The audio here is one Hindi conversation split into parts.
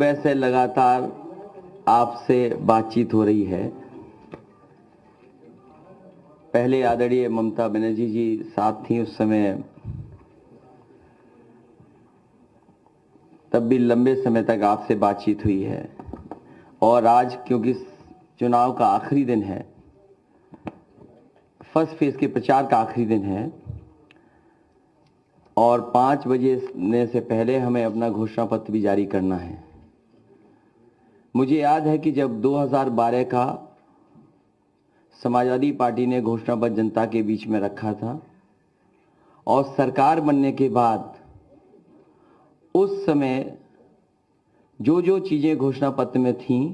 सुबह से लगातार आपसे बातचीत हो रही है। पहले आदरणीय ममता बनर्जी जी साथ थी उस समय, तब भी लंबे समय तक आपसे बातचीत हुई है। और आज क्योंकि चुनाव का आखिरी दिन है, फर्स्ट फेज के प्रचार का आखिरी दिन है और 5 बजे से पहले हमें अपना घोषणा पत्र भी जारी करना है। मुझे याद है कि जब 2012 का समाजवादी पार्टी ने घोषणा पत्र जनता के बीच में रखा था और सरकार बनने के बाद उस समय जो जो चीजें घोषणा पत्र में थीं,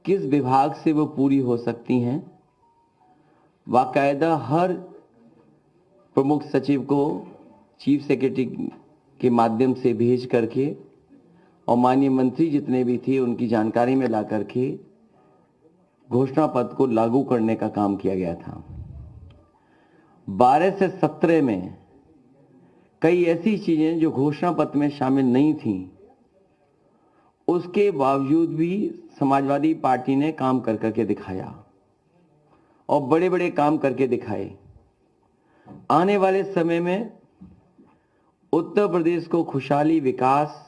किस विभाग से वो पूरी हो सकती हैं, बाकायदा हर प्रमुख सचिव को चीफ सेक्रेटरी के माध्यम से भेज करके और माननीय मंत्री जितने भी थे उनकी जानकारी में ला करके घोषणा पत्र को लागू करने का काम किया गया था। 12 से 17 में कई ऐसी चीजें जो घोषणा पत्र में शामिल नहीं थीं, उसके बावजूद भी समाजवादी पार्टी ने काम कर करके दिखाया और बड़े बड़े काम करके दिखाए। आने वाले समय में उत्तर प्रदेश को खुशहाली, विकास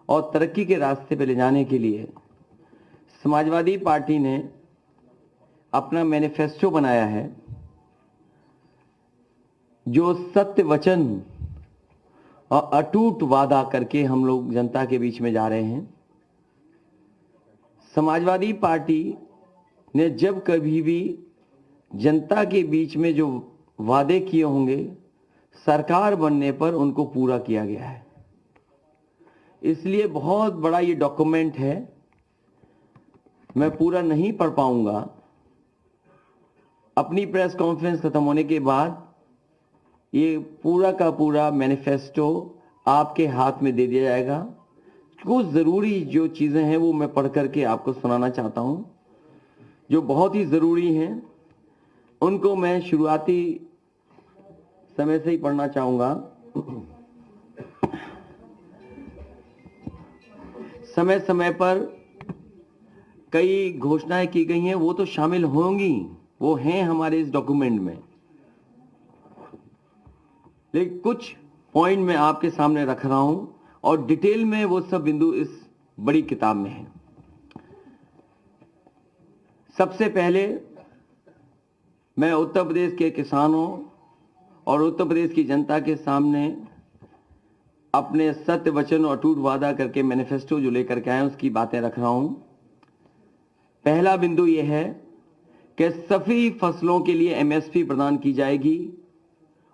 और तरक्की के रास्ते पर ले जाने के लिए समाजवादी पार्टी ने अपना मैनिफेस्टो बनाया है, जो सत्य वचन और अटूट वादा करके हम लोग जनता के बीच में जा रहे हैं। समाजवादी पार्टी ने जब कभी भी जनता के बीच में जो वादे किए होंगे, सरकार बनने पर उनको पूरा किया गया है। इसलिए बहुत बड़ा ये डॉक्यूमेंट है, मैं पूरा नहीं पढ़ पाऊंगा। अपनी प्रेस कॉन्फ्रेंस खत्म होने के बाद ये पूरा का पूरा मैनिफेस्टो आपके हाथ में दे दिया जाएगा। कुछ जरूरी जो चीजें हैं वो मैं पढ़ करके आपको सुनाना चाहता हूं, जो बहुत ही जरूरी हैं। उनको मैं शुरुआती समय से ही पढ़ना चाहूंगा। समय समय पर कई घोषणाएं की गई हैं, वो तो शामिल होंगी, वो हैं हमारे इस डॉक्यूमेंट में, लेकिन कुछ पॉइंट मैं आपके सामने रख रहा हूं और डिटेल में वो सब बिंदु इस बड़ी किताब में है। सबसे पहले मैं उत्तर प्रदेश के किसानों और उत्तर प्रदेश की जनता के सामने अपने सत्य वचन और अटूट वादा करके मैनिफेस्टो जो लेकर के आए उसकी बातें रख रहा हूं। पहला बिंदु यह है कि सभी फसलों के लिए एमएसपी प्रदान की जाएगी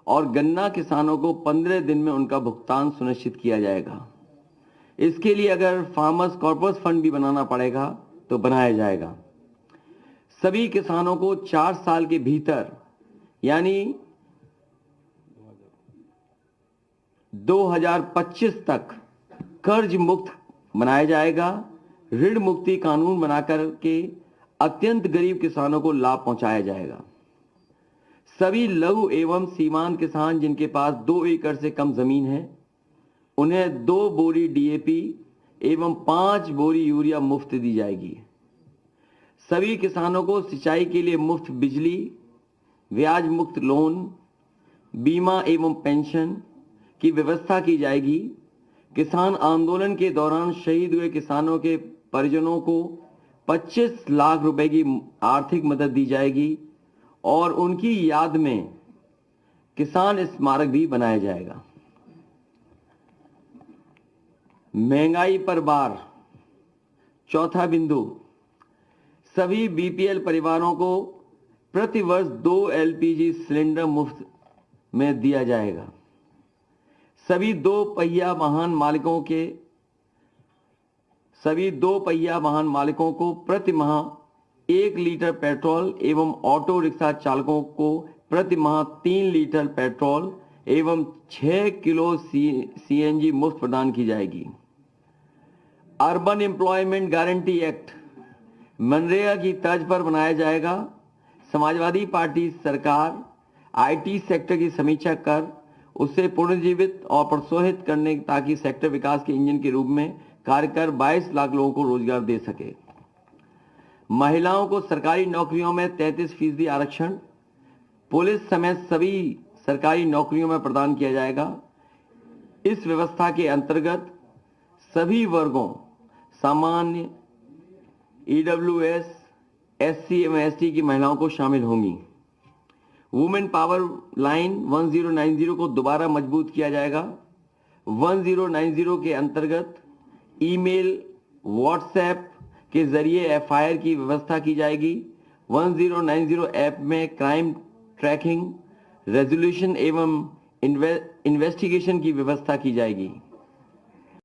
और गन्ना किसानों को 15 दिन में उनका भुगतान सुनिश्चित किया जाएगा। इसके लिए अगर फार्मर्स कॉर्पस फंड भी बनाना पड़ेगा तो बनाया जाएगा। सभी किसानों को 4 साल के भीतर यानी 2025 तक कर्ज मुक्त बनाया जाएगा। ऋण मुक्ति कानून बनाकर के अत्यंत गरीब किसानों को लाभ पहुंचाया जाएगा। सभी लघु एवं सीमांत किसान जिनके पास 2 एकड़ से कम जमीन है, उन्हें 2 बोरी डीएपी एवं 5 बोरी यूरिया मुफ्त दी जाएगी। सभी किसानों को सिंचाई के लिए मुफ्त बिजली, ब्याज मुक्त लोन, बीमा एवं पेंशन की व्यवस्था की जाएगी। किसान आंदोलन के दौरान शहीद हुए किसानों के परिजनों को 25 लाख रुपए की आर्थिक मदद दी जाएगी और उनकी याद में किसान स्मारक भी बनाया जाएगा। महंगाई पर बार, चौथा बिंदु, सभी बीपीएल परिवारों को प्रति वर्ष 2 एलपीजी सिलेंडर मुफ्त में दिया जाएगा। सभी दो पहिया वाहन मालिकों को प्रति माह 1 लीटर पेट्रोल एवं ऑटो रिक्शा चालकों को प्रति माह 3 लीटर पेट्रोल एवं 6 किलो सीएनजी मुफ्त प्रदान की जाएगी। Urban employment guarantee act MNREGA की तर्ज पर बनाया जाएगा। समाजवादी पार्टी सरकार आईटी सेक्टर की समीक्षा कर उसे पुनर्जीवित और प्रोत्साहित करने ताकि सेक्टर विकास के इंजन के रूप में कार्य कर 22 लाख लोगों को रोजगार दे सके। महिलाओं को सरकारी नौकरियों में 33% आरक्षण पुलिस समेत सभी सरकारी नौकरियों में प्रदान किया जाएगा। इस व्यवस्था के अंतर्गत सभी वर्गों सामान्य, ईडब्ल्यूएस, एससी एवं एसटी की महिलाओं को शामिल होंगी। वुमेन पावर लाइन 1090 को दोबारा मजबूत किया जाएगा। 1090 के अंतर्गत ईमेल, व्हाट्सएप के जरिए एफआईआर की व्यवस्था की जाएगी। 1090 ऐप में क्राइम ट्रैकिंग, रेजोल्यूशन एवं इन्वेस्टिगेशन की व्यवस्था की जाएगी।